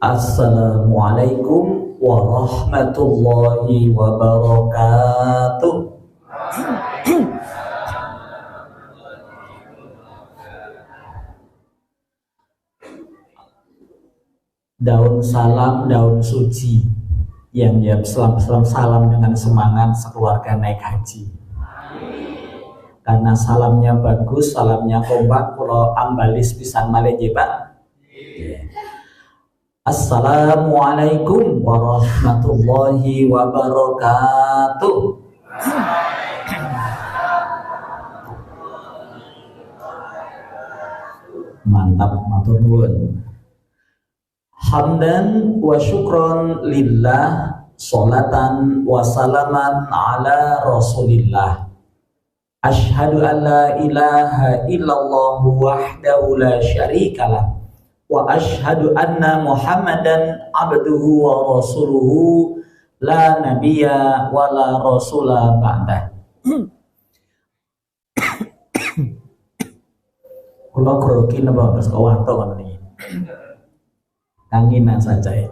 Assalamualaikum warahmatullahi wabarakatuh. Daun salam, daun suci yang jawab salam dengan semangat sekeluarga naik haji. Karena salamnya bagus, salamnya kompak, kalau ambalis pisan malih Pak. Assalamualaikum warahmatullahi wabarakatuh. Mantap, matur nuwun. Hamdan wa syukron lillah, sholatan wa salaman ala rasulillah. Ashhadu an la ilaha illallah wahdahu la syarikalah, wa ashhadu anna muhammadan abduhu wa rasuluhu la nabiyya wa la rasula ba'dah. Kula grogi napa wis kawarta ngoten iki. Kanginan saja ya.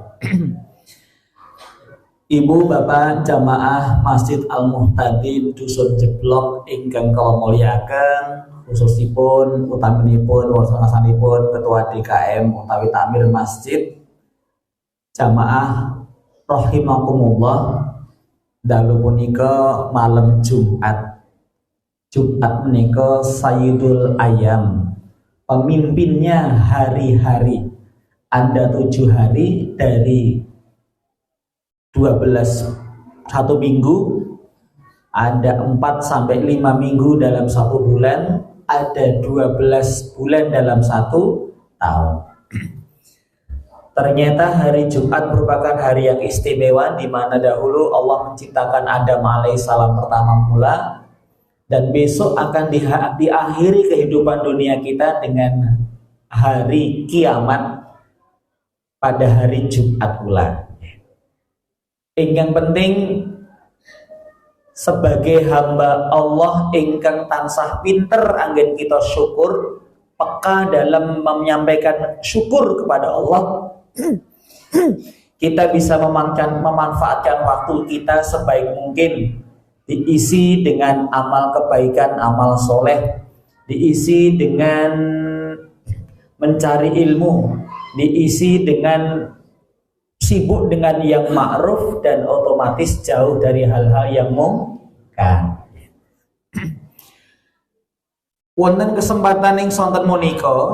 Ibu bapak jamaah Masjid Al-Muhtadin Dusun Jeblok ingkang kula mulyakaken, khususipun utaminipun wasanipun Ketua DKM utawi Takmir Masjid jamaah rahimakumullah. Dalu punika malam Jumat menika Sayyidul Ayam, pemimpinnya hari-hari. Ada 7 hari dari 1 minggu, ada 4 sampai 5 minggu dalam 1 bulan, ada 12 bulan dalam 1 tahun. Ternyata hari Jumat merupakan hari yang istimewa, di mana dahulu Allah menciptakan Adam alaihissalam pertama mula, dan besok akan diakhiri kehidupan dunia kita dengan hari kiamat pada hari Jumat pula. Ingkang penting sebagai hamba Allah ingkang tansah pinter anggen kita syukur, peka dalam menyampaikan syukur kepada Allah, kita bisa memanfaatkan waktu kita sebaik mungkin, diisi dengan amal kebaikan, amal soleh, diisi dengan mencari ilmu, diisi dengan sibuk dengan yang ma'ruf, dan otomatis jauh dari hal-hal yang mungkar. Wonten kesempatan ing sonten menika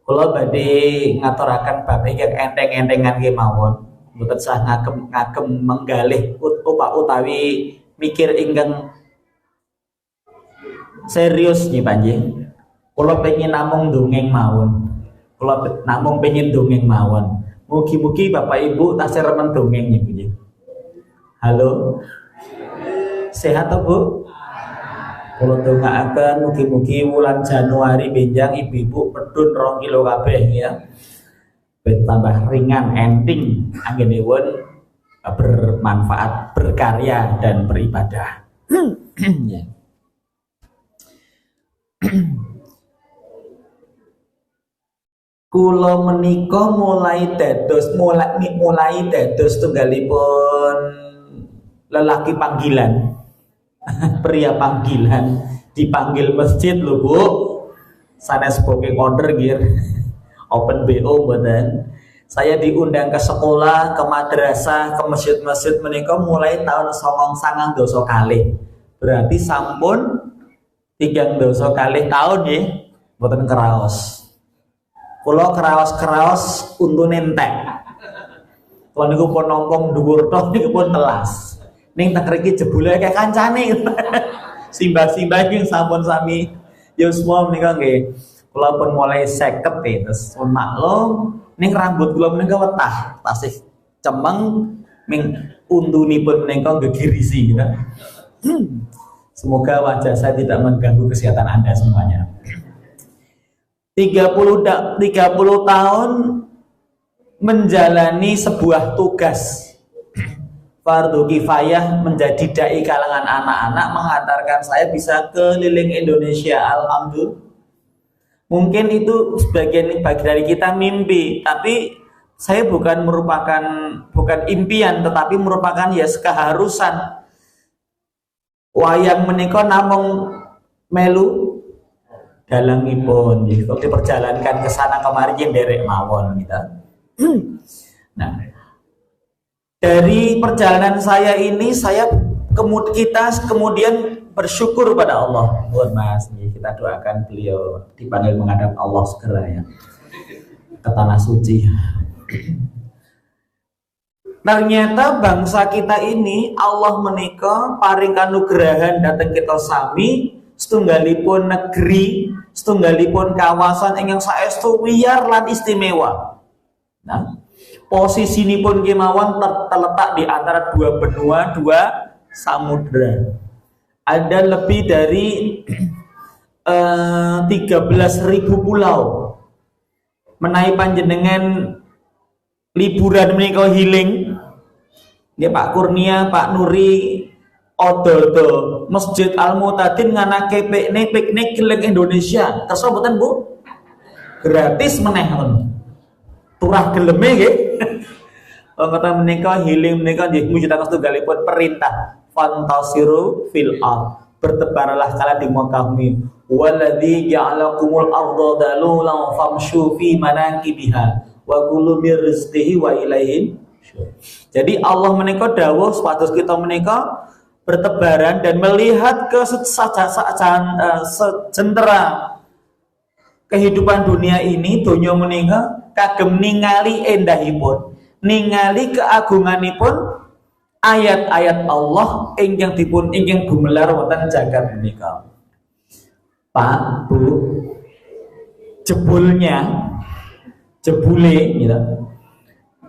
kula badhe ngaturaken bab ingkang enteng-entengan kemawon, mboten sah ngagem menggalih utawi mikir ingkang serius nggih panjenengan. Kula pengin namung dongeng mawon. Kula namung pengen dongeng mawon. Mugi-mugi Bapak Ibu tasih remen dongeng nggih. Halo. Sehat to, Bu? Kula dongaaken mugi-mugi wulan Januari benjang ibu-ibu medun 2 kilo kabeh ya. Ben tambah ringan, enteng anggenipun bermanfaat, berkarya dan beribadah. Ya. Kula menika mulai dados tunggalipun lelaki panggilan. Pria panggilan dipanggil masjid lho, Bu. Sanes booking order nggih. Open BO mboten. Saya diundang ke sekolah, ke madrasah, ke masjid-masjid menika mulai tahun 1990 kalih. Berarti sampun 3 kalih tahun nggih mboten kraos. Kula kraos untune entek. Kula niku pun nompong dhuwur tok niku pun telas. Ning tak mriki jebule kayak kancane. Simbah-simbah iki sampun sami ya semua menika nggih. Kula pun mulai 50 terus pun maklum ning rambut kula menika wetah, tasih cemeng ming untunipun menika gegirisi gitu. Semoga wajah saya tidak mengganggu kesehatan Anda semuanya. 30 tahun menjalani sebuah tugas fardu kifayah menjadi dai kalangan anak-anak menghantarkan saya bisa keliling Indonesia. Alhamdulillah. Mungkin itu sebagian dari kita mimpi, tapi Saya bukan impian, tetapi merupakan ya keharusan. Wayang menika namung melu dalangipun, kalau diperjalankan ke sana kemari yang derek mawon gitu. Nah, dari perjalanan saya ini kita kemudian bersyukur pada Allah. Mas, kita doakan beliau dipanggil menghadap Allah segera ya ke tanah suci. Ternyata bangsa kita ini Allah menika paring kanugrahan datang kita sami setunggalipun negeri, setunggalipun kawasan ingkang saestu wiyar lan istimewa. Nah, posisi ini pun kemawon terletak di antara dua benua, dua samudra. Ada lebih dari 13.000 pulau. Menawi panjenengan liburan menika healing, ya Pak Kurnia, Pak Nuri, odo Masjid Al Mu'tadin nganake piknik keliling Indonesia. Kersa mboten Bu? Gratis meneh ngoten. Turah geleme nggih. Ngoten menika healing menika nggih mujudaken setunggalipun perintah fantasiru fil ard. Bertebarlah kalian di muka bumi. Walladzi ja'alakumul arda dalulan famshu fi manakibiha wa kulu mir rizqihi wa ilaihi. Jadi Allah menika dawuh supados kita menika bertebaran dan melihat ke sejentera kehidupan dunia ini, donya menika kagem ningali endahipun, ningali keagunganipun ayat-ayat Allah ingkang gumelar wonten jagat menika. Pak, Bu, jebule gitu.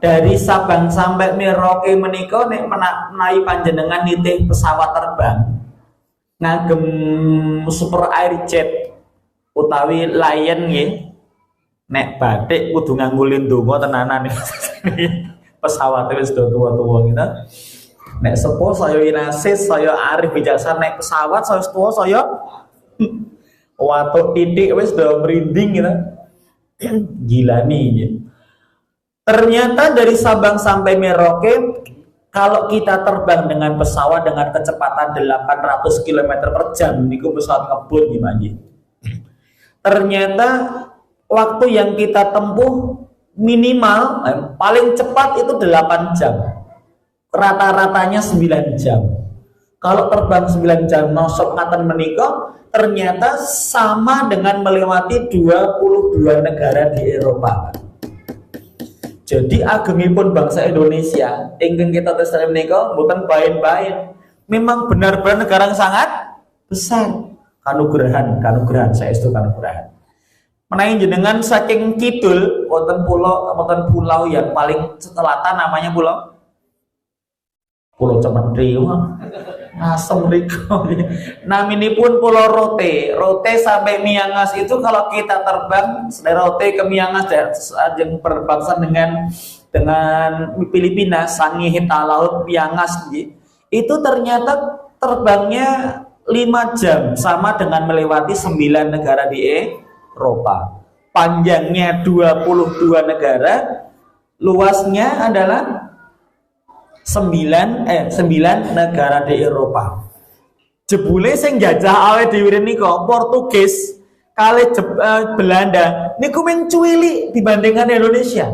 Dari Sabang sampai Merauke menika nek menawi panjenengan nitih pesawat terbang ngagem Super Airjet utawi Lion nggih, nek batik kudu nganggo lindonga tenanan pesawate wis do tua-tua gitu. Nek sepuh saya Inasis, saya Arif Bijaksana naik pesawat, saya sepuh saya watuk titik wis do merinding gitu. Gilani gitu. Ternyata dari Sabang sampai Merauke, kalau kita terbang dengan pesawat dengan kecepatan 800 km per jam, niku pesawat ngebut gimana? Ternyata waktu yang kita tempuh minimal paling cepat itu 8 jam. Rata-ratanya 9 jam. Kalau terbang 9 jam nosok ngaten menika, ternyata sama dengan melewati 22 negara di Eropa. Jadi agengipun bangsa Indonesia ingkang kita tesih menika mboten bain-bain. Memang benar-benar negara yang sangat besar. Kanugrahan saestu kanugrahan. Menawi jenengan saking kidul wonten pulau yang paling selatan namanya Pulau Cemeti. Asem riko. Naminipun Pulau Rote sampai Miangas itu kalau kita terbang dari Rote ke Miangas ajeng berbangsa dengan Filipina, Sangi Hita Laut Miangas itu ternyata terbangnya 5 jam sama dengan melewati 9 negara di Eropa. Panjangnya 22 negara, luasnya adalah 9 negara di Eropa. Jebule sing jajah awake dhewe nika Portugis kali Belanda niku men cuwili dibandingkan Indonesia.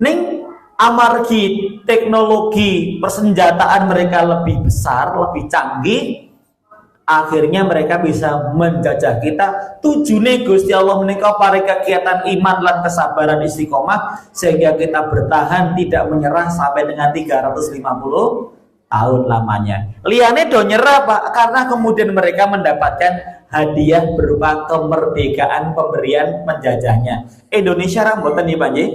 Ning amargi teknologi persenjataan mereka lebih besar, lebih canggih, akhirnya mereka bisa menjajah kita. Tujune Gusti Allah menika paring kegiatan iman lan kesabaran istiqomah sehingga kita bertahan tidak menyerah sampai dengan 350 tahun lamanya. Liyane do nyerah Pak, karena kemudian mereka mendapatkan hadiah berupa kemerdekaan pemberian penjajahnya. Indonesia rambutan nih Pak nggih.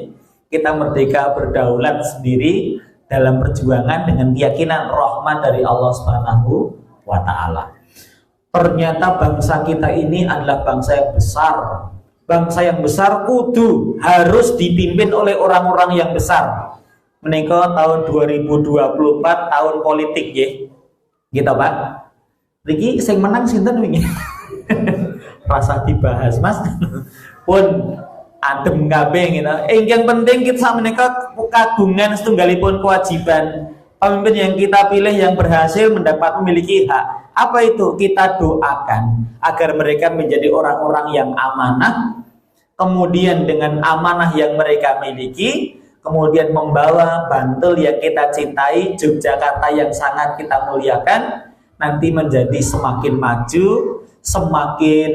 Kita merdeka berdaulat sendiri dalam perjuangan dengan keyakinan rahmat dari Allah Subhanahu wa taala. Ternyata bangsa kita ini adalah bangsa yang besar. Bangsa yang besar kudu harus dipimpin oleh orang-orang yang besar. Menika tahun 2024 tahun politik nggih. Gitu Pak. Niki sing menang sinten wingi? Rasa dibahas Mas. Pun adem kabeh gitu. Yang penting kita menika kagungan setunggalipun kewajiban. Pemimpin yang kita pilih yang berhasil mendapat memiliki hak. Apa itu? Kita doakan agar mereka menjadi orang-orang yang amanah. Kemudian dengan amanah yang mereka miliki, kemudian membawa Bantul yang kita cintai, Yogyakarta yang sangat kita muliakan, nanti menjadi semakin maju, semakin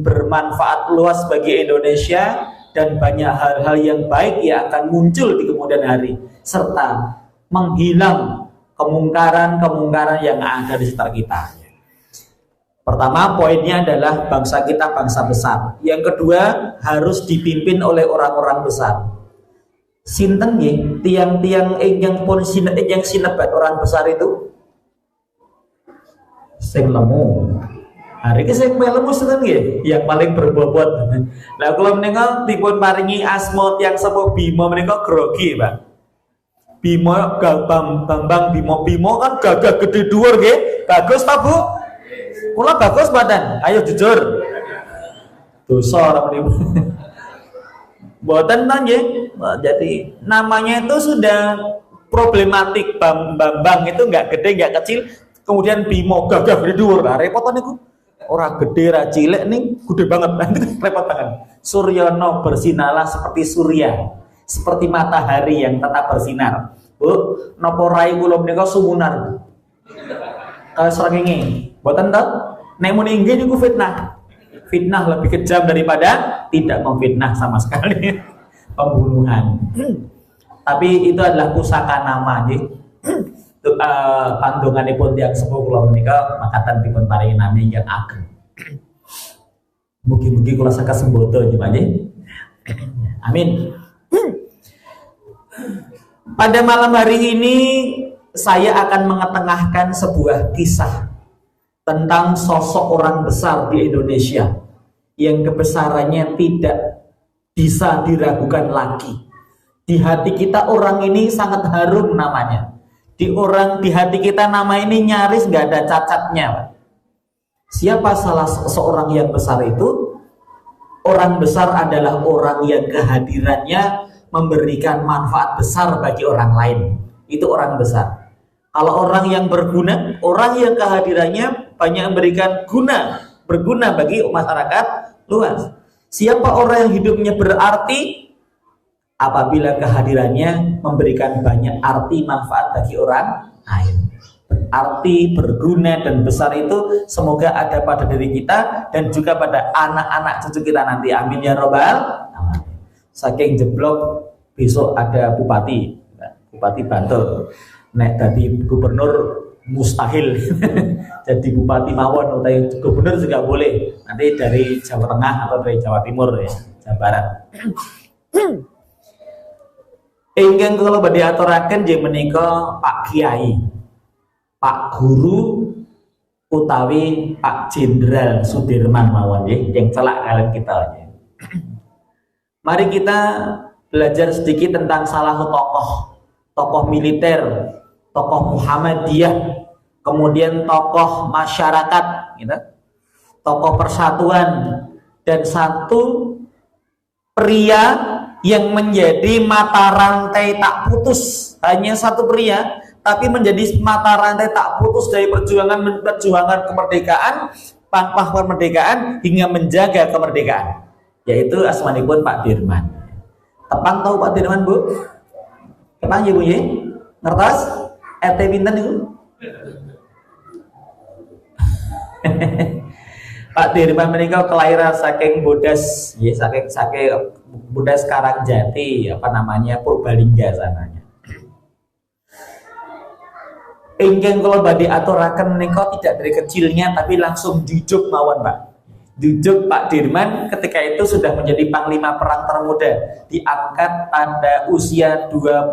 bermanfaat luas bagi Indonesia, dan banyak hal-hal yang baik yang akan muncul di kemudian hari, serta menghilang kemungkaran-kemungkaran yang ada di sekitar kita. Pertama, poinnya adalah bangsa kita bangsa besar. Yang kedua, harus dipimpin oleh orang-orang besar. Sinten nggih tiang-tiang ingkang pun yang sinebat orang besar itu? Sing lemu. Hari ini sing lemu sinten nggih? Yang paling berbobot. Lah kula menika dipun paringi asma tiyang sepuh Bima menika grogi, Pak. Bima Bambang Bimo kan gagah gede dhuwur nggih. Bagus ta, Bu? Kula bagus badan. Ayo jujur. Dosa ora menipu. Mboten nggih. Jadi namanya itu sudah problematik. Bambang itu enggak gede, enggak kecil. Kemudian Bimo gagah gede dhuwur. Lah repot niku. Ora gede ra cilik ning gede banget. Nanti repot banget. Suryono bersinarlah seperti surya. Seperti matahari yang tetap bersinar. Bu, napa rai kula menika sumunar. Kalau srengenge, mboten to? Nek muni nggih niku fitnah. Fitnah lebih kejam daripada tidak memfitnah sama sekali. Pembunuhan. Tapi itu adalah pusaka nama nggih. Pandunganipun tiyang sepuh kula menika makaten dipun paringi nami yang ageng. Mugi-mugi kula saka sembodo nggih. Amin. Pada malam hari ini saya akan mengetengahkan sebuah kisah tentang sosok orang besar di Indonesia yang kebesarannya tidak bisa diragukan lagi. Di hati kita orang ini sangat harum namanya. Di hati kita nama ini nyaris nggak ada cacatnya, Pak. Siapa salah seorang yang besar itu? Orang besar adalah orang yang kehadirannya memberikan manfaat besar bagi orang lain. Itu orang besar. Kalau orang yang berguna, orang yang kehadirannya banyak memberikan berguna bagi masyarakat luas. Siapa orang yang hidupnya berarti? Apabila kehadirannya memberikan banyak arti manfaat bagi orang lain. Arti, berguna, dan besar itu semoga ada pada diri kita dan juga pada anak-anak cucu kita nanti. Amin ya robbal alamin. Saking jeblok besok ada bupati Bantul. Nek tadi gubernur mustahil. Jadi bupati mawon atau gubernur juga boleh. Nanti dari Jawa Tengah atau dari Jawa Timur ya, Jawa Barat. Ingkang kula badhe aturaken nggih menika Pak Kiai, Pak Guru utawi Pak Jenderal Sudirman mawon nggih, yang celak kalian kita. Mari kita belajar sedikit tentang salah satu tokoh militer, tokoh Muhammadiyah, kemudian tokoh masyarakat, gitu, tokoh persatuan, dan satu pria yang menjadi mata rantai tak putus. Hanya satu pria, tapi menjadi mata rantai tak putus dari perjuangan kemerdekaan, pangkah kemerdekaan hingga menjaga kemerdekaan, yaitu asmanipun Pak Dirman. Tepang tahu Pak Dirman, Bu? Tepang ya Bu ya? Ngertos? RT pinten itu? Pak Dirman menika kelahiran saking Bodas, ya saking Bodas Karangjati, Purbalingga sananya. Ingkang kula badhe aturaken menika tidak dari kecilnya tapi langsung jujuk mawon, Pak. Jujuk Pak Dirman ketika itu sudah menjadi panglima perang termuda, diangkat pada usia 29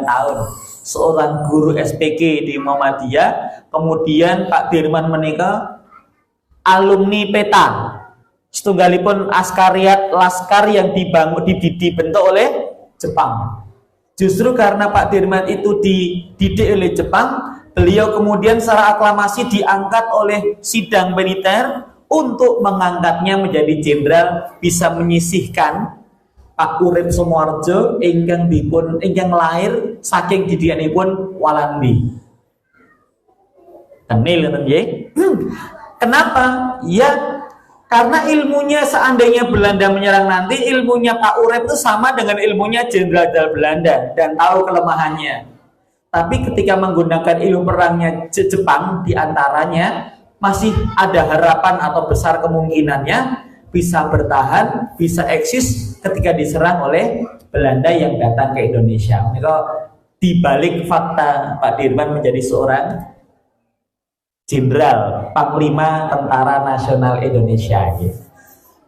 tahun. Seorang guru SPG di Muhammadiyah, kemudian Pak Dirman menika alumni PETA, setunggalipun askariat laskar yang dibentuk oleh Jepang. Justru karena Pak Dirman itu dididik oleh Jepang, beliau kemudian secara aklamasi diangkat oleh sidang militer untuk mengangkatnya menjadi jenderal, bisa menyisihkan Pak Urip Sumoarjo ingkang lair saking didikanipun Walandi. Kenil ngoten nggih. Kenapa? Ya karena ilmunya seandainya Belanda menyerang nanti, ilmunya Pak Urip itu sama dengan ilmunya jenderal Belanda dan tahu kelemahannya. Tapi ketika menggunakan ilmu perangnya Jepang diantaranya masih ada harapan atau besar kemungkinannya bisa bertahan, bisa eksis ketika diserang oleh Belanda yang datang ke Indonesia. Maka dibalik fakta Pak Dirman menjadi seorang jenderal Panglima Tentara Nasional Indonesia gitu.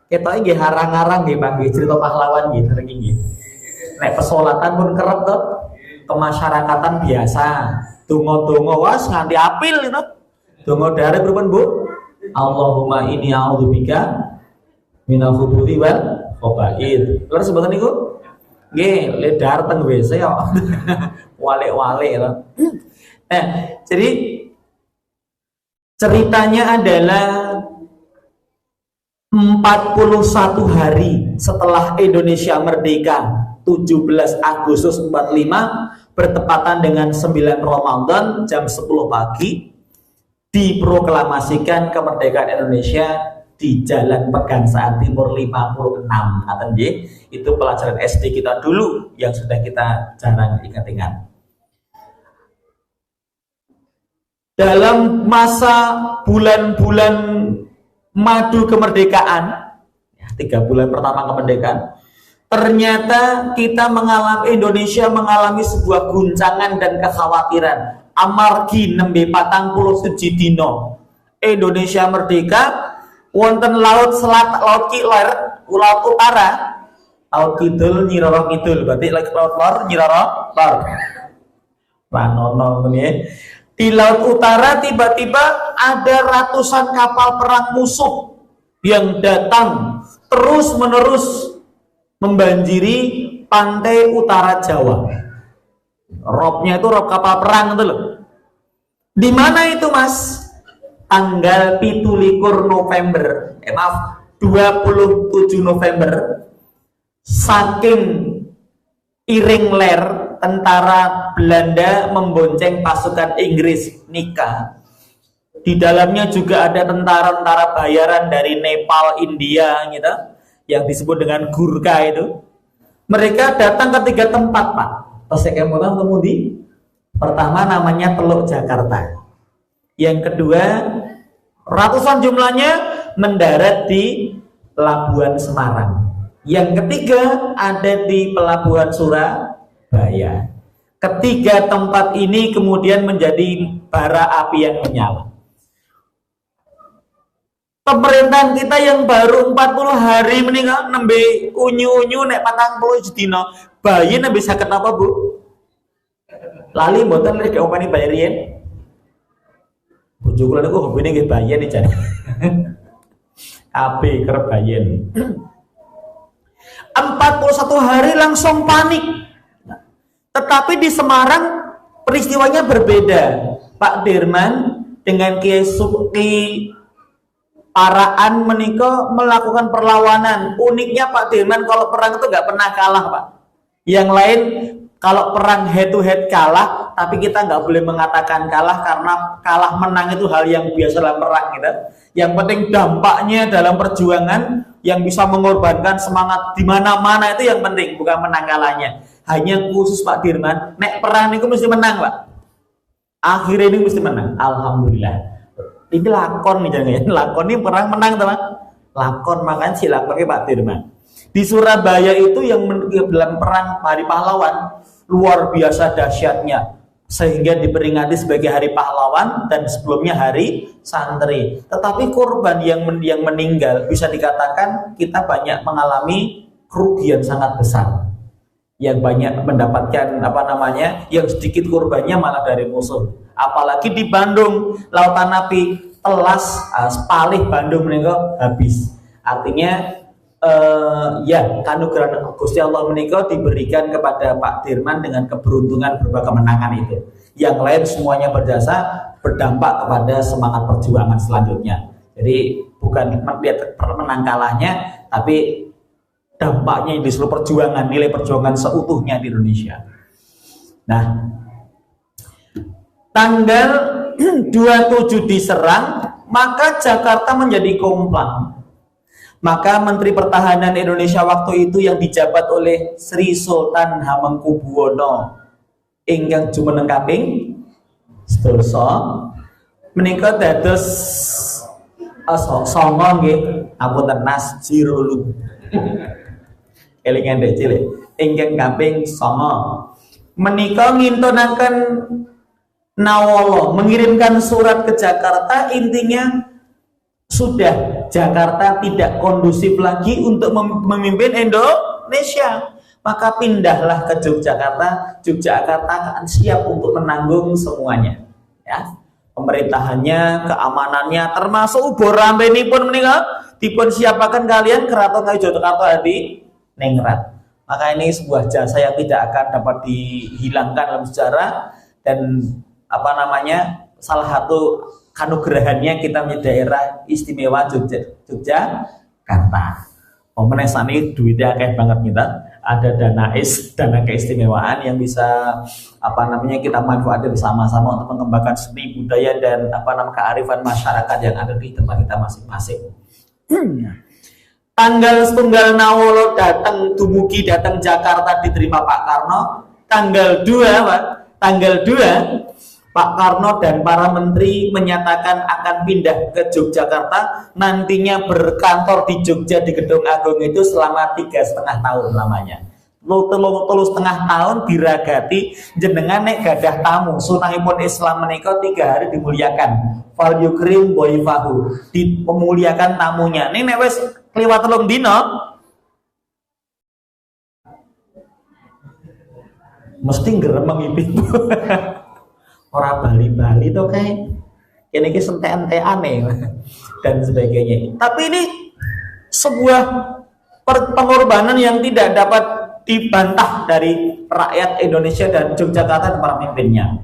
Kita ini harang-harang nggih Pak, cerita pahlawan gitu nggih. Nek pesolatan pun kerep tuh, kemasyarakatan biasa. Donga-donga was nganti apil gitu. Donga dari pripun Bu? Allahumma inni a'udzubika minal khubuthi wal khaba'ith. Lha sebenarnya niku nggih ledar teng WC kok. Wale-wale to. Jadi ceritanya adalah 41 hari setelah Indonesia merdeka 17 Agustus 45 bertepatan dengan 9 Ramadan jam 10 pagi diproklamasikan kemerdekaan Indonesia di Jalan Pegangsaan Timur 56. Itu pelajaran SD kita dulu yang sudah kita jarang ingat-ingat. Dalam masa bulan-bulan madu kemerdekaan, 3 bulan pertama kemerdekaan, ternyata Indonesia mengalami sebuah guncangan dan kekhawatiran. Amargi nembe 41 dino Indonesia merdeka, wonten laut laut utara, laut kidul nyiroro kidul, berarti laut lor nyiroro lor. Ranono ini. Di laut utara tiba-tiba ada ratusan kapal perang musuh yang datang terus-menerus membanjiri pantai utara Jawa. Robnya itu rob kapal perang itu loh. Di mana itu Mas? Tanggal 27 November. 27 November. Saking iring ler tentara Belanda membonceng pasukan Inggris nikah. Di dalamnya juga ada tentara-tentara bayaran dari Nepal, India gitu, yang disebut dengan Gurkha itu. Mereka datang ke 3 tempat, Pak. Kemudian pertama namanya Teluk Jakarta. Yang kedua, ratusan jumlahnya mendarat di Pelabuhan Semarang. Yang ketiga ada di Pelabuhan Surabaya. Ketiga tempat ini kemudian menjadi bara api yang menyala. Pemerintahan kita yang baru 40 hari meninggal nembe unyu-unyu nek 40 dina bayi nembe saged apa Bu? Lali mboten lek opani bayar yen. Bojo kula niku hobine nggih bayen jan. Ape kerep bayen. 41 hari langsung panik. Tetapi di Semarang peristiwanya berbeda. Pak Dirman dengan Kiai Suki Paraan menika melakukan perlawanan. Uniknya Pak Dirman kalau perang itu nggak pernah kalah, Pak. Yang lain kalau perang head to head kalah, tapi kita nggak boleh mengatakan kalah karena kalah menang itu hal yang biasa dalam perang gitu. Yang penting dampaknya dalam perjuangan yang bisa mengorbankan semangat di mana-mana itu yang penting, bukan menang kalahnya. Hanya khusus Pak Dirman, nek perang itu mesti menang, Pak. Akhirnya ini mesti menang. Alhamdulillah. Ini lakon nih jangan ya. Lakon ini perang menang teman. Lakon makan si lakonnya Pak Dirman. Di Surabaya itu yang dalam perang Hari Pahlawan luar biasa dahsyatnya sehingga diperingati sebagai Hari Pahlawan dan sebelumnya Hari Santri. Tetapi korban yang meninggal bisa dikatakan kita banyak mengalami kerugian sangat besar. Yang banyak mendapatkan yang sedikit korbannya malah dari musuh. Apalagi di Bandung, lautan api telas Spalih Bandung menika habis. Artinya kanugerah Gusti Allah menika diberikan kepada Pak Dirman dengan keberuntungan berupa kemenangan itu. Yang lain semuanya berjasa berdampak kepada semangat perjuangan selanjutnya. Jadi bukan melihat menang kalahnya, tapi dampaknya di seluruh perjuangan, nilai perjuangan seutuhnya di Indonesia. Nah, tanggal 27 diserang, maka Jakarta menjadi komplang. Maka Menteri Pertahanan Indonesia waktu itu yang dijabat oleh Sri Sultan Hamengkubuwono ingkang jumeneng kaping 12 menika dados songo nggih apunten Nas Jirulu. Elingan dek cilik ingkang kaping 9 menika ngintunaken Nawala mengirimkan surat ke Jakarta, intinya sudah Jakarta tidak kondusif lagi untuk memimpin Indonesia, maka pindahlah ke Yogyakarta. Yogyakarta akan siap untuk menanggung semuanya, ya, pemerintahannya, keamanannya, termasuk ubur rambenipun menika dipun siapaken kalian Keraton Ngayogyakarta di Ningrat. Maka ini sebuah jasa yang tidak akan dapat dihilangkan dalam sejarah, dan salah satu kanugrahannya kita menjadi daerah istimewa Yogyakarta. Menesani duitnya akeh banget kita. Ada dana keistimewaan yang bisa kita manfaatkan bersama-sama untuk mengembangkan seni budaya dan kearifan masyarakat yang ada di tempat kita masing-masing. Tanggal setunggal Nawala datang Jakarta diterima Pak Karno. Tanggal 2 Pak Karno dan para menteri menyatakan akan pindah ke Yogyakarta, nantinya berkantor di Jogja di Gedung Agung itu selama 3,5 tahun lamanya. 3,5 tahun diragati jenengan nek gadah tamu. Sunahipun Islam menika 3 hari dimuliakan. Fal yukrim boifahu, dipemuliakan tamunya. Nek wis kliwat 3 dina mesti ngremeng ibu. Orang Bali-Bali tuh kayak ini sentean-entean dan sebagainya. Tapi ini sebuah pengorbanan yang tidak dapat dibantah dari rakyat Indonesia dan Yogyakarta dan para pemimpinnya.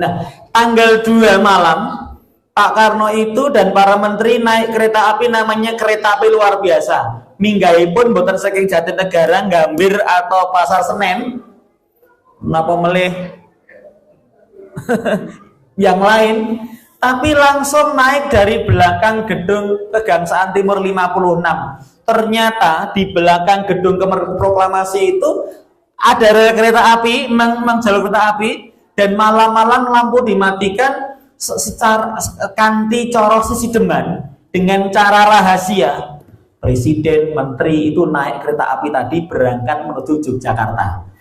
Nah, tanggal 2 malam Pak Karno itu dan para menteri naik kereta api, namanya kereta api luar biasa. Minggahipun boten saking Jatinegara, Gambir atau Pasar Senen. Napa melih yang lain, tapi langsung naik dari belakang gedung Kegangsaan Timur 56. Ternyata di belakang gedung proklamasi itu ada rel kereta api, memang jalur kereta api, dan malam-malam lampu dimatikan secara kanti coro sisideman dengan cara rahasia. Presiden, menteri itu naik kereta api tadi berangkat menuju Yogyakarta.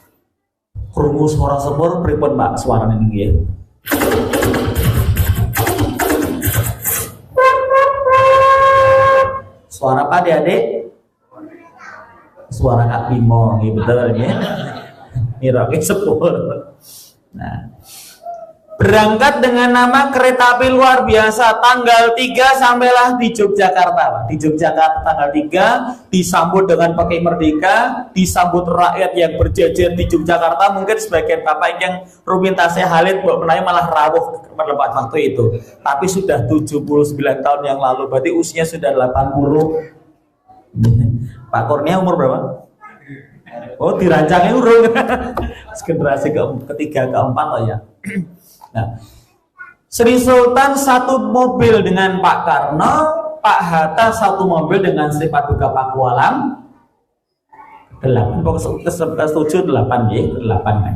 Krungu suara sepur pripun Pak suarane niki ya. Suara apa Adik? Suara Kak Bimo, nggih betul ya. Mirake sepur. Nah, berangkat dengan nama kereta api luar biasa tanggal 3 sampailah di Yogyakarta. Di Yogyakarta tanggal 3 disambut dengan pakai merdeka, disambut rakyat yang berjejer di Yogyakarta. Mungkin sebagian Bapak yang rumintasnya Halid Mbok Menawi malah rawuh pada waktu itu. Tapi sudah 79 tahun yang lalu, berarti usianya sudah 80. Pak Kurnia umur berapa? Oh, dirancangnya urung. Generasi ketiga, keempat oh ya. Nah, Sri Sultan satu mobil dengan Pak Karno, Pak Hatta satu mobil dengan Sri Paduka Pakualam. 8 kan.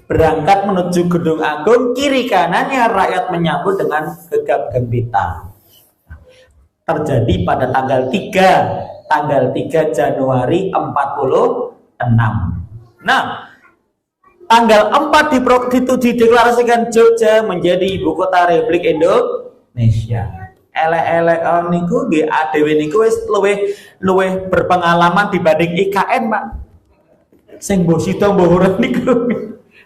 Berangkat menuju Gedung Agung, kiri kanannya rakyat menyambut dengan gegap gempita. Terjadi pada tanggal 3 Januari 46. Nah, tanggal 4 dideklarasikan Jogja menjadi ibu kota Republik Indonesia. Elek-elek niku nggih adewe niku wis luwih berpengalaman dibanding IKN, Pak. Sing mbok sida mbok ora niku.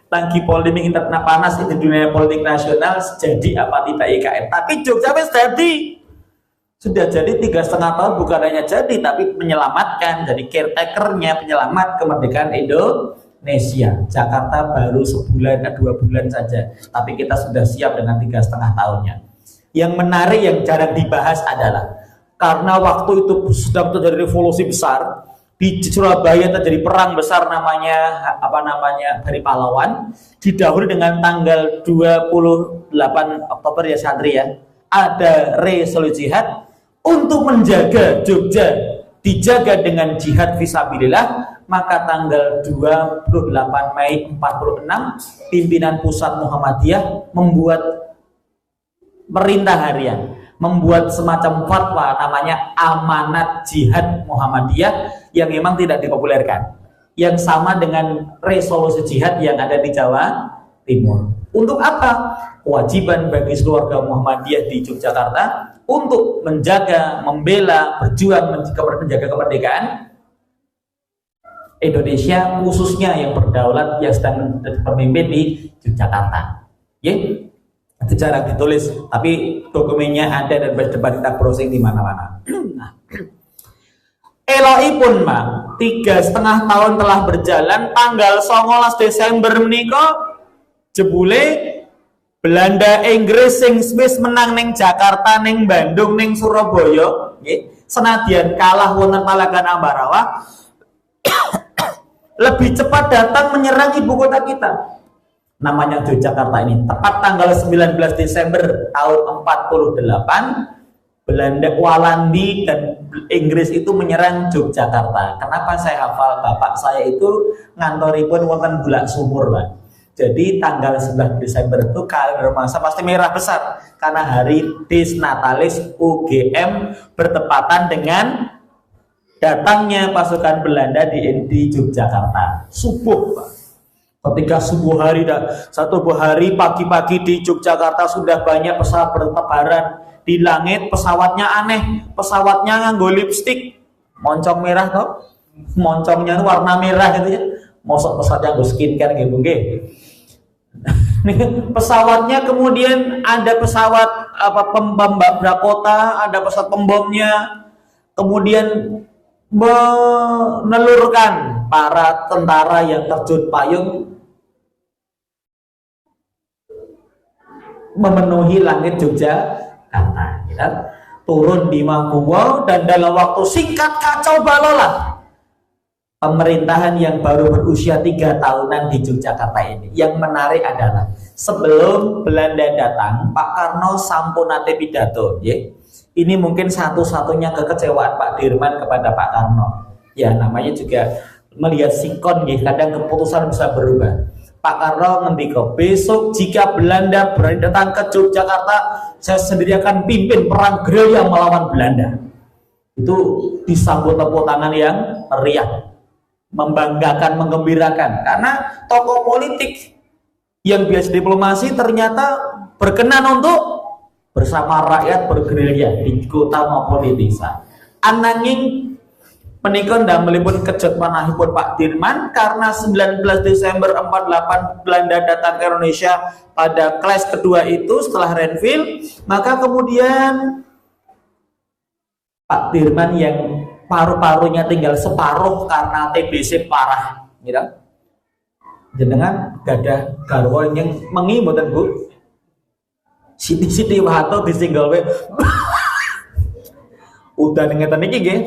Lagi polemik internal panas di dunia politik nasional, jadi apa tidak IKN. Tapi Jogja wis sudah jadi 3,5 tahun, bukan hanya jadi tapi menyelamatkan, jadi caretakernya penyelamat kemerdekaan Indonesia. Jakarta baru 1 atau 2 bulan saja, tapi kita sudah siap dengan 3,5 tahunnya. Yang menarik yang jarang dibahas adalah karena waktu itu sudah terjadi revolusi besar, Di Surabaya terjadi perang besar namanya Hari Pahlawan, didahului dengan tanggal 28 Oktober ya santri ya, ada resolusi jihad untuk menjaga Jogja dijaga dengan jihad fisabilillah. Maka tanggal 28 Mei 46 pimpinan pusat Muhammadiyah membuat perintah harian, membuat semacam fatwa namanya Amanat Jihad Muhammadiyah yang memang tidak dipopulerkan, yang sama dengan resolusi jihad yang ada di Jawa Timur. Untuk apa? Kewajiban bagi keluarga Muhammadiyah di Yogyakarta untuk menjaga, membela, berjuang menjaga kemerdekaan Indonesia, khususnya yang berdaulat yang sedang berpimpin di Yogyakarta. Ya, itu jarang ditulis, tapi dokumennya ada dan berdebat kita browsing di mana-mana. Elokipun Mak, 3,5 tahun telah berjalan, tanggal 19 Desember menika jebule Belanda Inggris sing wis menang ning Jakarta, ning Bandung, ning Surabaya, nggih. Senadyan kalah wonten Palagan Ambarawa, lebih cepat datang menyerang ibu kota kita. Namanya Yogyakarta ini. Tepat tanggal 19 Desember tahun 48, Belanda, Walandi dan Inggris itu menyerang Yogyakarta. Kenapa saya hafal? Bapak saya itu ngantoripun wonten Bulak Sumur, Pak. Jadi tanggal 11 Desember itu kalender masa pasti merah besar karena hari Disnatalis UGM bertepatan dengan datangnya pasukan Belanda di Yogyakarta. Subuh, Pak. Ketika subuh hari satu hari pagi-pagi di Yogyakarta sudah banyak pesawat bertebaran di langit. Pesawatnya aneh, pesawatnya nganggo lipstik, moncong merah toh, moncongnya warna merah gitu ya. Mosok pesawatnya nganggo skincare gitu nggih. Pesawatnya kemudian ada pesawat pembak Dakota, ada pesawat pembomnya, kemudian menelurkan para tentara yang terjun payung memenuhi langit Yogyakarta, ya. Turun di Mangkuwo dan dalam waktu singkat kacau balau pemerintahan yang baru berusia 3 tahunan di Yogyakarta ini. Yang menarik adalah sebelum Belanda datang, Pak Karno sampun nate pidato, ya. Ini mungkin satu-satunya kekecewaan Pak Dirman kepada Pak Karno. Ya, namanya juga melihat sikon, ya, kadang keputusan bisa berubah. Pak Karno ngendika, besok jika Belanda berani datang ke Yogyakarta, saya sendiri akan pimpin perang gerilya melawan Belanda. Itu disambut tepuk tangan yang meriah, membanggakan, menggembirakan, karena tokoh politik yang biasa diplomasi ternyata berkenan untuk bersama rakyat bergerilya di kota maupun di desa. Ananging menika ndamelipun kejut manahipun Pak Dirman karena 19 Desember 48 Belanda datang ke Indonesia pada kelas kedua itu setelah Renville, maka kemudian Pak Dirman yang paru-parunya tinggal separuh karena TBC parah, gitu. Jenengan gadah garwa yang mengi mboten Bu? Siti wato disinggal we. Udah ngeten iki nggih.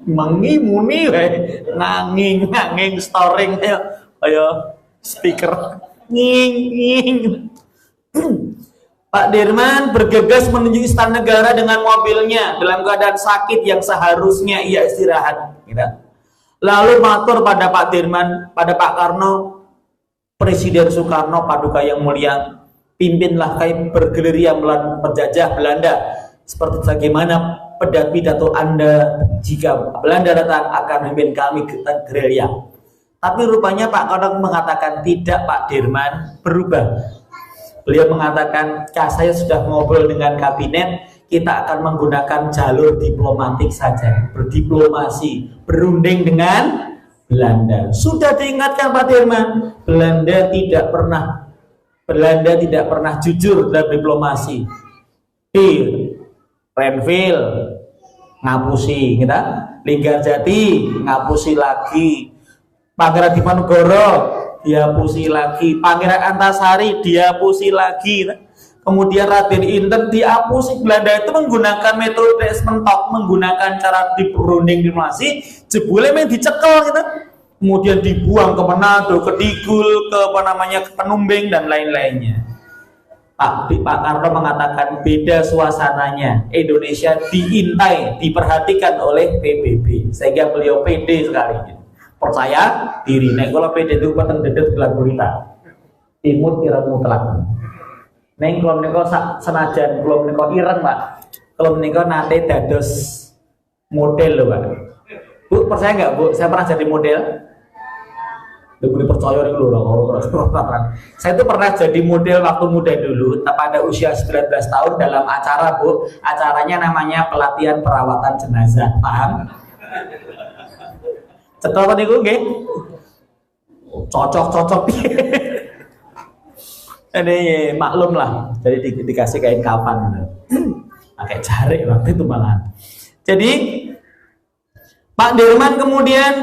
Mengi muni we, nanging storing ayo speaker. Nging. Pak Dirman bergegas menuju Istana Negara dengan mobilnya dalam keadaan sakit yang seharusnya ia istirahat, gitu. Lalu matur pada Pak Dirman, pada Pak Karno, Presiden Soekarno Paduka yang mulia, pimpinlah kami bergerilya melawan penjajah Belanda seperti bagaimana pidato Anda jika Belanda datang akan memimpin kami ke gerilya. Tapi rupanya Pak Karno mengatakan tidak, Pak Dirman berubah. Beliau mengatakan, saya sudah ngobrol dengan kabinet, kita akan menggunakan jalur diplomatik saja, berdiplomasi, berunding dengan Belanda. Sudah diingatkan Pak Dirman, Belanda tidak pernah jujur dalam diplomasi. Renville ngapusi, kita Linggarjati ngapusi lagi, Pangeran Diponegoro dihapusi lagi, Pangeran Antasari dihapusi lagi. kemudian Raden Inten diapusi. Belanda itu menggunakan metode mentok, menggunakan cara diperunding diplomasi, jebule men dicekel gitu. Kemudian dibuang ke Manado, ke Digul, ke ke Penumbing dan lain-lainnya. Pak Karno mengatakan beda suasananya. Indonesia diintai, diperhatikan oleh PBB, sehingga beliau pede sekali. Percaya diri. Nek kalau pede itu peteng dedet gelar gulita. Imut ireng mutlak. Neng kalau niko senajan kalau niko ireng Pak, kalau niko nanti dados model loh Pak. Bu percaya nggak Bu? Saya pernah jadi model. Lebih percaya nih loh. Saya itu pernah jadi model waktu muda dulu, pada usia 19 tahun dalam acara Bu. Acaranya namanya pelatihan perawatan jenazah. Paham? Cetok apa niku nggih? Cocok. Ini maklum lah, jadi dikasih kain kapan, pakai jarik waktu itu malah. Jadi Pak Dirman kemudian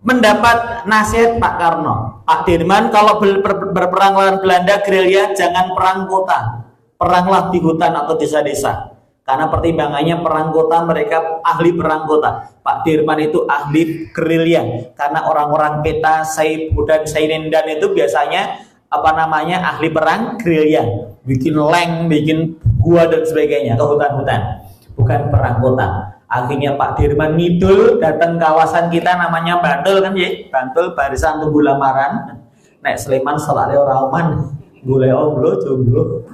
mendapat nasihat Pak Karno. Pak Dirman kalau berperang lawan Belanda gerilya jangan perang kota, peranglah di hutan atau desa-desa. Karena pertimbangannya perang kota, mereka ahli perang kota. Pak Dirman itu ahli gerilya, karena orang-orang Peta, Saibu dan Sainendan itu biasanya ahli perang gerilya, bikin leng, bikin gua dan sebagainya ke hutan-hutan, bukan perang kota. Akhirnya Pak Dirman ngidul datang kawasan kita namanya Bantul kan ya, Bantul barisan tunggu lamaran. Nek Sleman salare ora oman, golek omblo jomblo.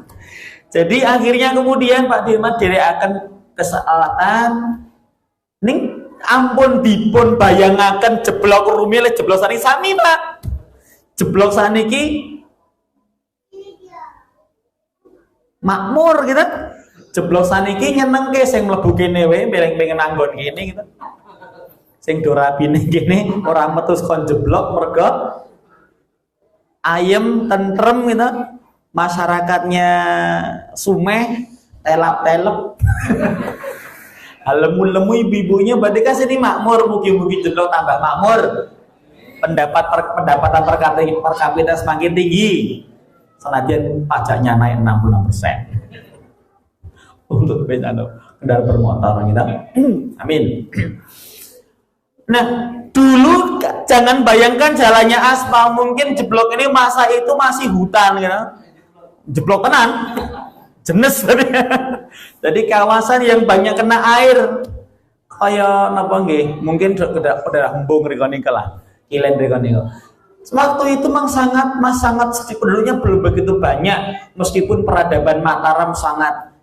Jadi akhirnya kemudian Pak Dirman akan ke selatan. Ning ampun dipun bayangaken jeblok rumil jeblok sani Pak. Jeblok saniki makmur gitu. Jeblok saniki nyenengke sing mlebu kene wae pengen anggon kene gitu. Sing dorabine kene ora metu kon jeblok mergo ayem tentrem gitu. Masyarakatnya sumeh telap-telep. Lemu-lemu ibu-ibunya berarti kan sini makmur, mugi-mugi jeblok tambah makmur. Pendapatan per kapita semakin tinggi. Senajan pajaknya naik 66% untuk kendaraan bermotor kita. Amin. Nah, dulu jangan bayangkan jalannya aspal, mungkin jeblok ini masa itu masih hutan gitu. Jeblok tenan. Jenes. Jadi kawasan yang banyak kena air kayak napa nggih? Mungkin udah embung rikoni lah. Kilen rikoni. Waktu itu memang sangat penduduknya belum begitu banyak, meskipun peradaban Mataram sangat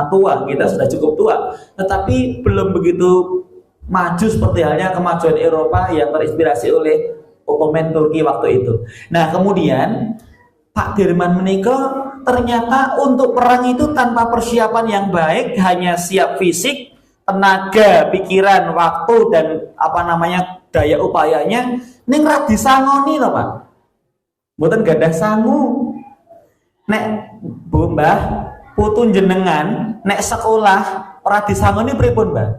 tua, kita sudah cukup tua, tetapi belum begitu maju seperti halnya kemajuan Eropa yang terinspirasi oleh Ottoman Turki waktu itu. Nah kemudian Pak Dirman menikah, ternyata untuk perang itu tanpa persiapan yang baik, hanya siap fisik, tenaga, pikiran, waktu dan daya upayanya ning ra disangoni to Pak. Mboten gadah sangu. Nek Bu Mbah putu jenengan nek sekolah ora disangoni pripun Mbah?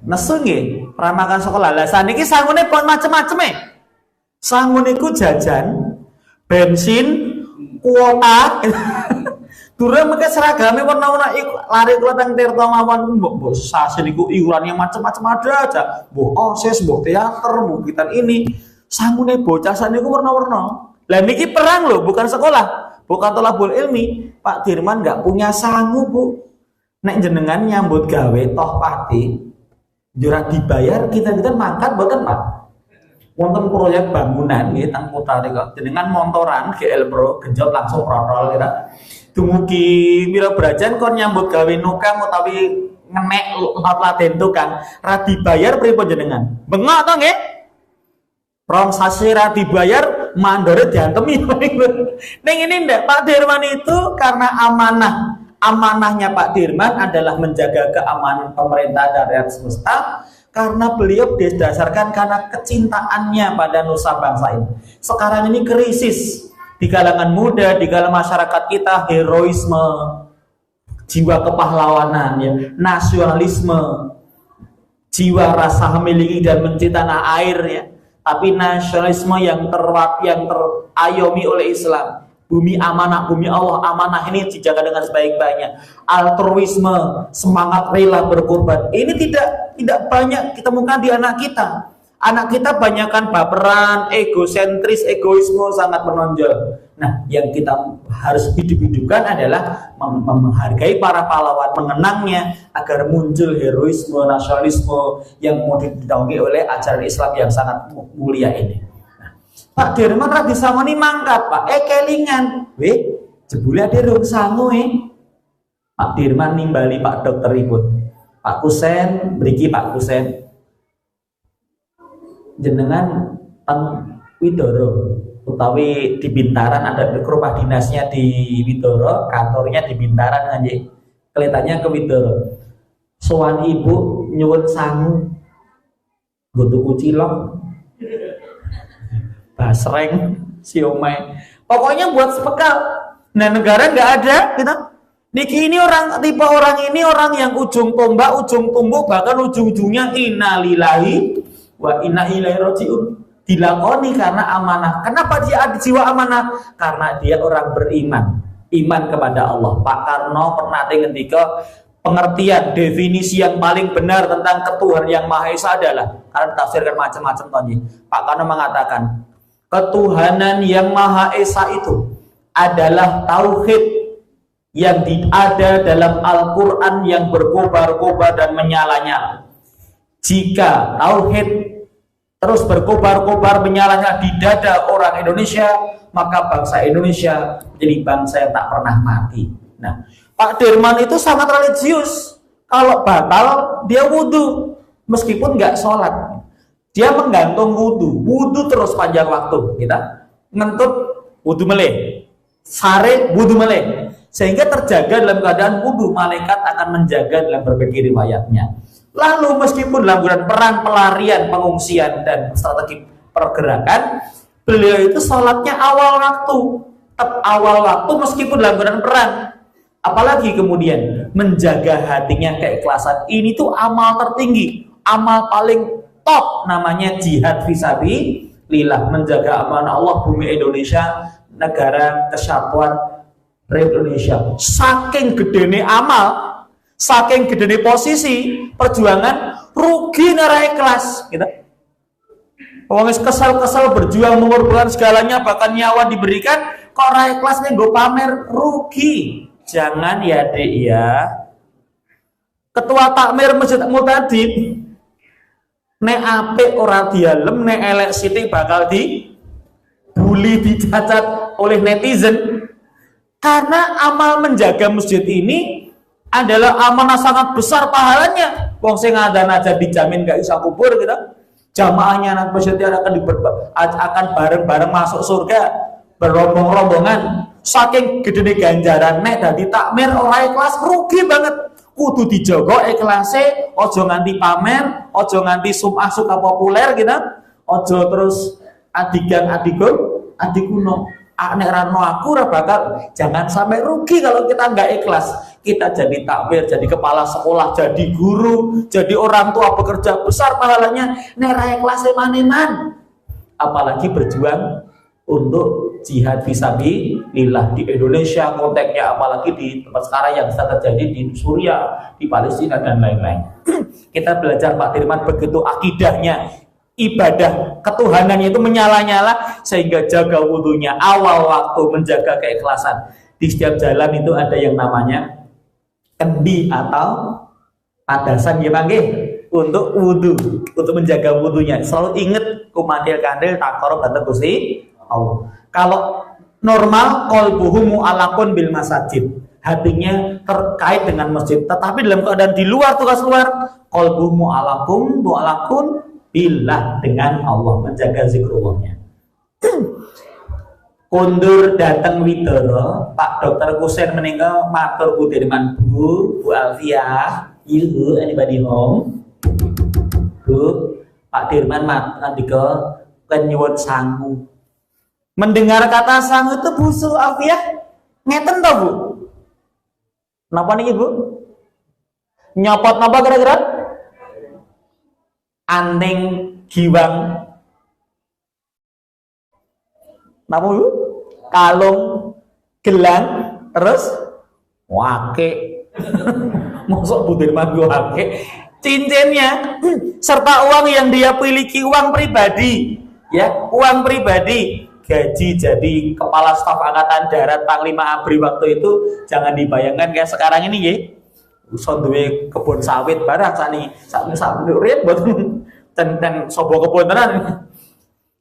Nesu nggih, ramakan sekolah. Lah saniki sangune pon macem-macem e. Sangune ku jajan, bensin, kuota. Durung mengke seragame warna-warna lari kula teng Tirta mawon mbok sasi niku iuran yang macam-macam ada aja. Mbok OSIS, mbok teater, mbok kitan ini. Sangune bocah saniku warna-warna. Lah niki perang loh, bukan sekolah, bukan thalabul ilmi. Pak Dirman enggak punya sangu, Bu. Nek jenengan nyambut gawe toh pati, jurah dibayar kita mangkat boten, Pak. Wonten proyek bangunan nggih teng Kutari kok. Jenengan montoran GL Pro genjot langsung protol kira. Dumugi mira brajan kon nyambut gawe nukang utawi ngenek laten tukang ra dibayar pripun jenengan? Bengok to nggih? Rong sasi ra dibayar mandore diantemi. Ning ini ndak Pak Dirman itu karena amanahnya Pak Dirman adalah menjaga keamanan pemerintah dan rakyat semesta, karena beliau didasarkan karena kecintaannya pada nusa bangsa ini. Sekarang ini krisis di kalangan muda, di kalangan masyarakat kita, heroisme, jiwa kepahlawanan, ya, nasionalisme, jiwa rasa memiliki dan mencintai tanah air, ya. Tapi nasionalisme yang terayomi oleh Islam, Bumi amanah, bumi Allah amanah, ini dijaga dengan sebaik-baiknya. Altruisme, semangat rela berkorban, ini tidak banyak kita temukan di anak kita. Anak kita banyakkan baperan, egosentris, egoisme sangat menonjol. Nah, yang kita harus hidup-hidupkan adalah menghargai para pahlawan, mengenangnya agar muncul heroisme, nasionalisme yang mau didahului oleh ajaran Islam yang sangat mulia ini. Nah, Pak Dirman ra disangoni mangkat, Pak. Kelingan. Jebule ade rung sangu Pak Dirman nimbali Pak Dokteripun. Pak Kusen, mriki Pak Kusen. Jenengan teng Widoro utawi di Bintaran, ada rumah dinasnya di Widoro, kantornya di Bintaran aja. Kelihatannya ke Widoro. Sowan ibu nyuwun sangu. Nggo tuku cilok. Basreng, siomay. Pokoknya buat sepekal. Nah, negara nggak ada gitu. Niki ini tipe orang ini orang yang ujung tombak, ujung tumbuk, bahkan ujung-ujungnya innalillahi wa inna ilaihi rajiun. Dilakoni karena amanah. Kenapa dia ada jiwa amanah? Karena dia orang beriman, iman kepada Allah. Pak Karno pernah ngendika pengertian definisi yang paling benar tentang ketuhanan yang Maha Esa adalah, karena tafsirkan macam-macam tadi. Pak Karno mengatakan ketuhanan yang Maha Esa itu adalah tauhid yang ada dalam Al-Quran yang berkobar-kobar dan menyala-nyala. Jika tauhid terus berkobar-kobar menyalanya di dada orang Indonesia, maka bangsa Indonesia menjadi bangsa yang tak pernah mati. Nah, Pak Dirman itu sangat religius. Kalau batal, dia wudhu, meskipun nggak sholat. Dia menggantung wudhu terus panjang waktu. Kita ngentut wudhu meleh, sare wudhu meleh, sehingga terjaga dalam keadaan wudhu. Malaikat akan menjaga dalam berbagai riwayatnya. Lalu meskipun dalam bulan perang, pelarian, pengungsian, dan strategi pergerakan, beliau itu sholatnya awal waktu, tetap awal waktu meskipun dalam bulan perang. Apalagi kemudian menjaga hatinya keikhlasan. Ini tuh amal tertinggi, amal paling top, namanya jihad fisabilillah, menjaga amanah Allah, bumi Indonesia, negara kesatuan Republik Indonesia. Saking gedene amal, saking gedene posisi perjuangan, rugi nara ikhlas gitu. Wong kesal-kesal berjuang mengorbankan segalanya, bahkan nyawa diberikan, kok ora ikhlas nih nggo pamer, rugi. Jangan ya Dek ya. Ketua takmir Masjid Mu'tadid nek apik ora dialem, nek elek sithik bakal dibully, dicacat oleh netizen. Karena amal menjaga masjid ini adalah amanah sangat besar pahalanya. Wong sing ngadan aja dijamin gak bisa kubur gitu. Jamaahnya anak masjid akan bareng-bareng masuk surga, berombong-rombongan. Saking gedene ganjaran nek dadi takmir ora ikhlas, rugi banget. Kudu dijogo ikhlase, ojo nganti pamer, ojo nganti sum'ah suka populer gitu. Ojo terus adikuno. Nek rano aku ora bakal, jangan sampai rugi kalau kita nggak ikhlas. Kita jadi takmir, jadi kepala sekolah, jadi guru, jadi orang tua bekerja besar pahalanya. Nek ra ikhlas maneman. Apalagi berjuang untuk jihad fisabilillah di Indonesia konteksnya, apalagi di tempat sekarang yang sedang terjadi di Suriah, di Palestina dan lain-lain. Kita belajar Pak Dirman begitu akidahnya, ibadah ketuhanannya itu menyala-nyala, sehingga jaga wudhunya awal waktu, menjaga keikhlasan. Di setiap jalan itu ada yang namanya kendi atau padasan ya panggil untuk wudhu, untuk menjaga wudhunya. Selalu ingat kumandil kandil takor bantu Gusti Allah. Kalau normal qalbuhu mu'allaqun bil masajid, hatinya terkait dengan masjid, tetapi dalam keadaan di luar, tugas luar, qalbuhu mu'allaqun billah, dengan Allah, menjaga zikrullahnya. Kundur datang Widoro, Pak Dokter Kusen meninggal, matur Bu Dirman, Bu Alfiah, you anybody home? Bu, Pak Dirman mandika nyuwun sangu. Mendengar kata sangu itu Bu Alfiah ngeten toh Bu? Napa niki Bu? Nyopot napa kira-kira? Anting giwang. Napa Bu? Kalung gelang, terus wake. Mosok Budirman wake, cincinnya serta uang yang dia miliki, uang pribadi, ya, uang pribadi. Gaji jadi kepala staf angkatan darat Panglima ABRI waktu itu jangan dibayangkan kayak sekarang ini ya. Iso duwe kebun sawit barang sani riet buat ten sobo kebun tenan.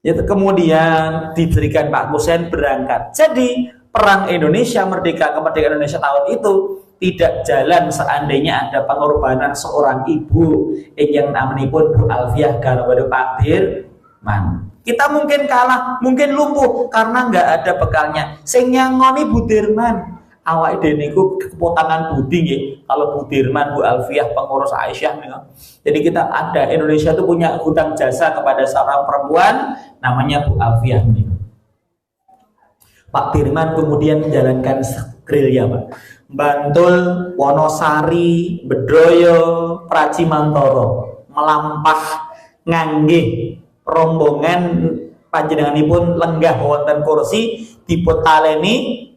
Ya, kemudian diberikan Pak Hussein berangkat. Jadi perang Indonesia merdeka, kemerdekaan Indonesia tahun itu tidak jalan seandainya ada pengorbanan seorang ibu yang namanya pun Bu Alfiah garwane Pak Dirman. Kita mungkin kalah, mungkin lumpuh karena nggak ada bekalnya. Sing nyangoni Bu Dirman. Awak dene niku kepotangan budi nggih. Kalau Bu Dirman, Bu Alfiah pengurus Aisyah nih. Jadi kita ada, Indonesia itu punya hutang jasa kepada seorang perempuan namanya Bu Alfiah nih. Pak Dirman kemudian menjalankan gerilya, Pak. Bantul, Wonosari, Bedroyo, Pracimantoro melampah nganggih rombongan panjenenganipun lenggah wonten kursi dipun taleni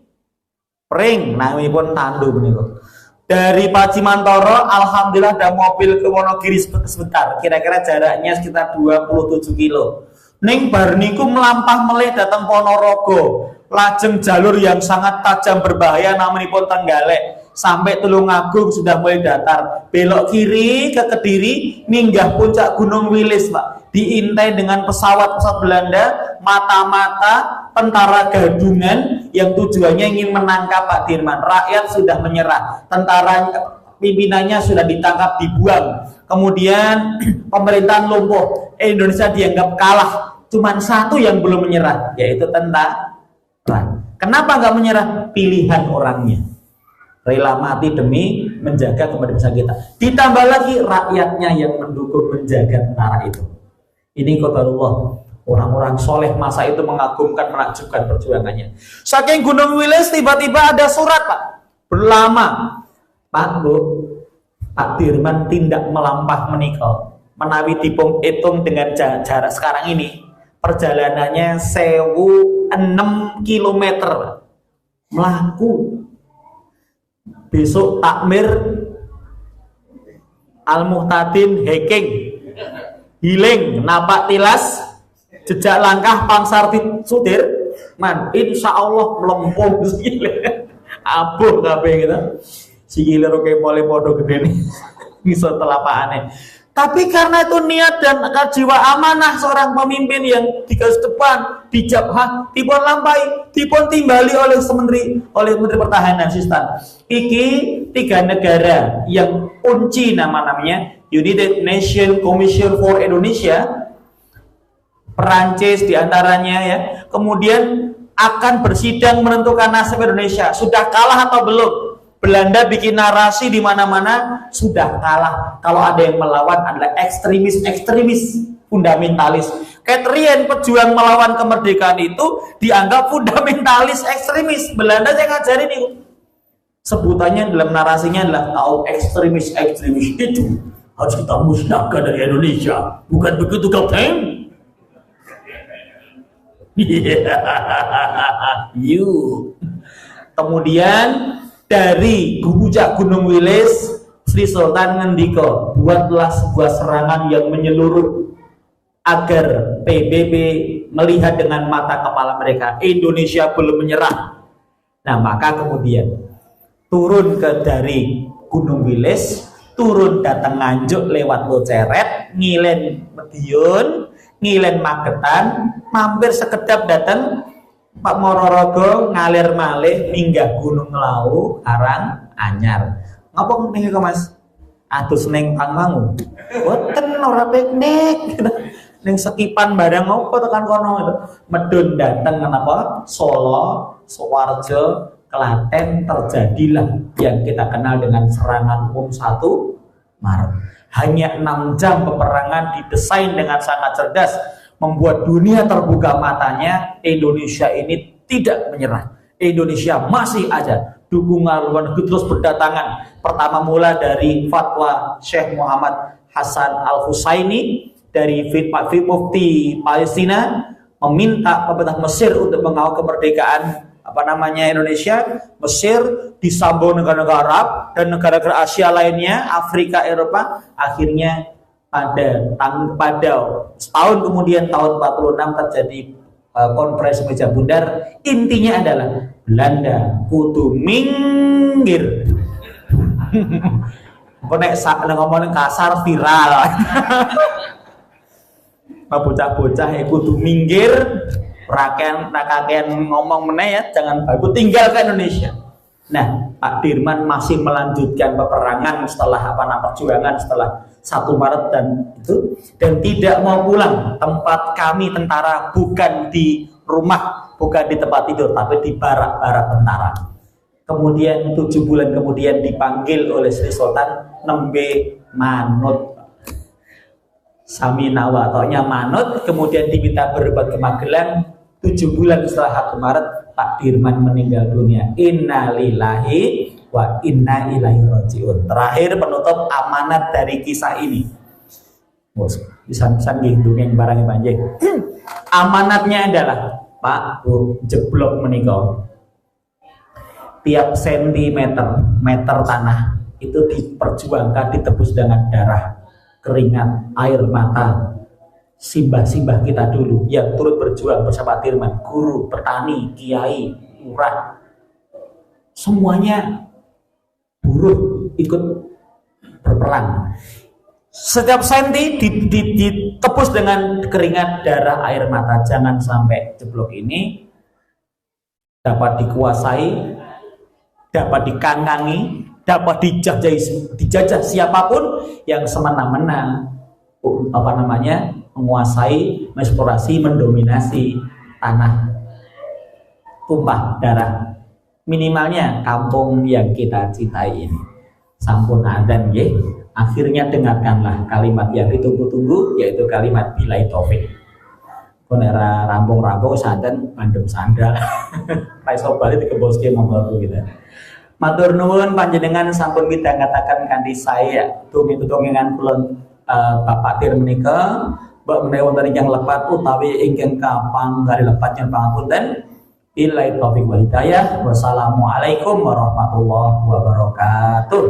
pring namipun tandu menika. Dari Pacimantoro alhamdulillah ada mobil ke Wonogiri sebentar, kira-kira jaraknya sekitar 27 kilo. Ning bar niku melampah melih datang Ponorogo, lajeng jalur yang sangat tajam berbahaya namanipun Tenggalek sampai Tulungagung sudah mulai datar, belok kiri ke Kediri minggah puncak Gunung Wilis, Pak, diintai dengan pesawat Belanda, mata-mata tentara gadungan yang tujuannya ingin menangkap Pak Dirman. Rakyat sudah menyerah, tentara pimpinannya sudah ditangkap, dibuang, kemudian pemerintahan lumpuh, Indonesia dianggap kalah. Cuman satu yang belum menyerah, yaitu tentara. Kenapa nggak menyerah? Pilihan orangnya, rela mati demi menjaga kemerdekaan kita. Ditambah lagi rakyatnya yang mendukung menjaga tentara itu. Ini qadarullah. Orang-orang soleh masa itu mengagumkan, menakjubkan perjuangannya. Saking Gunung Wilis tiba-tiba ada surat, Pak, berlama, Pak Bu, Pak Dirman tindak melampah menikah. Menawi dipung hitung dengan jarak sekarang ini, perjalanannya 1006 km melaku. Besok takmir Al-Muhtadin hiking, healing, napak tilas, jejak langkah pangsar sudir, man, insya Allah melempung sikile, abuh kabeh gitu, sikile roke boleh podo gede nih, bisa telapakane. Tapi karena itu niat dan jiwa amanah seorang pemimpin yang di garis depan, di jabhah, dipun lampai, dipun timbali oleh Menteri Pertahanan Sistan. Iki 3 negara yang kunci namanya United Nations Commission for Indonesia, Perancis diantaranya ya. Kemudian akan bersidang menentukan nasib Indonesia. Sudah kalah atau belum? Belanda bikin narasi di mana-mana sudah kalah. Kalau ada yang melawan adalah ekstremis fundamentalis. Kayak pejuang melawan kemerdekaan itu dianggap fundamentalis ekstremis. Belanda saya ngajarin itu. Sebutannya dalam narasinya adalah kaum ekstremis itu harus kita musnahkan dari Indonesia. Bukan begitu, Kapten? You. Kemudian dari puncak Gunung Wilis, Sri Sultan ngendika, buatlah sebuah serangan yang menyeluruh agar PBB melihat dengan mata kepala mereka Indonesia belum menyerah. Nah, maka kemudian turun dari Gunung Wilis, turun datang Nganjuk lewat Loceret, ngilen Medion, ngilen Magetan, mampir sekedap datang Pak Mororogo, ngalir malih minggah Gunung Lawu, Karang Anyar. Ngapa ning Mas? Atus ning Pangmangu. Boten ora piknik. Ning sekipan barang ngopo tekan kono itu. Medun dateng kenapa? Solo, Sukoharjo, Klaten terjadilah yang kita kenal dengan serangan umum 1 Maret. Hanya 6 jam peperangan didesain dengan sangat cerdas, membuat dunia terbuka matanya. Indonesia ini tidak menyerah. Indonesia masih ada. Dukungan luar negeri terus berdatangan. Pertama mula dari fatwa Syekh Muhammad Hasan Al-Husaini dari Mufti Palestina meminta pemerintah Mesir untuk mengawal kemerdekaan Indonesia, Mesir, disambung negara-negara Arab dan negara-negara Asia lainnya, Afrika, Eropa. Akhirnya pada setahun kemudian tahun 46 terjadi konferensi meja bundar. Intinya adalah Belanda kudu minggir. Nek ngomongin kasar viral. Bocah-bocah kudu minggir. Rakyat ngomong meneh ya, jangan bagus, tinggal ke Indonesia. Nah, Pak Dirman masih melanjutkan peperangan setelah perjuangan setelah 1 Maret dan tidak mau pulang. Tempat kami tentara bukan di rumah, bukan di tempat tidur, tapi di barak-barak tentara. Kemudian 7 bulan kemudian dipanggil oleh Sri Sultan nembe manut. Sami nawa ataunya manut, kemudian diminta berobat ke Magelang. 7 bulan setelah 1 Maret Pak Dirman meninggal dunia. Innalillahi wa inna ilaihi rajiun. Terakhir penutup amanat dari kisah ini. Bisa nggih barangnya banjir. Amanatnya adalah Pak jeblok menika. Tiap meter tanah itu diperjuangkan, ditebus dengan darah, keringat, air mata simbah-simbah kita dulu yang turut berjuang bersama Dirman, guru, petani, kiai, lurah, semuanya buruh ikut berperang. Setiap senti ditebus dengan keringat, darah, air mata. Jangan sampai jeblok ini dapat dikuasai, dapat dikangangi, dapat dijajah siapapun yang semena-mena menguasai, mengeksplorasi, mendominasi tanah tumpah darah. Minimalnya kampung yang kita cintai ini. Sampun adzan nggih. Akhirnya dengarkanlah kalimat yang ditunggu-tunggu, yaitu kalimat billahi taufik. Konera rampung-rampung santen mandem sandal. Pai sobali dikeboske monggo kita. Matur nuwun panjenengan sampun midhangetaken kanthi saya tumi-tutungan kula Bapak Dir menika. Mbak menawi wonten ingkang lepat utawi ingkang kapang kali lepat nyuwun pangapunten. Billahi taufiq wal hidayah. Wassalamualaikum warahmatullahi wabarakatuh.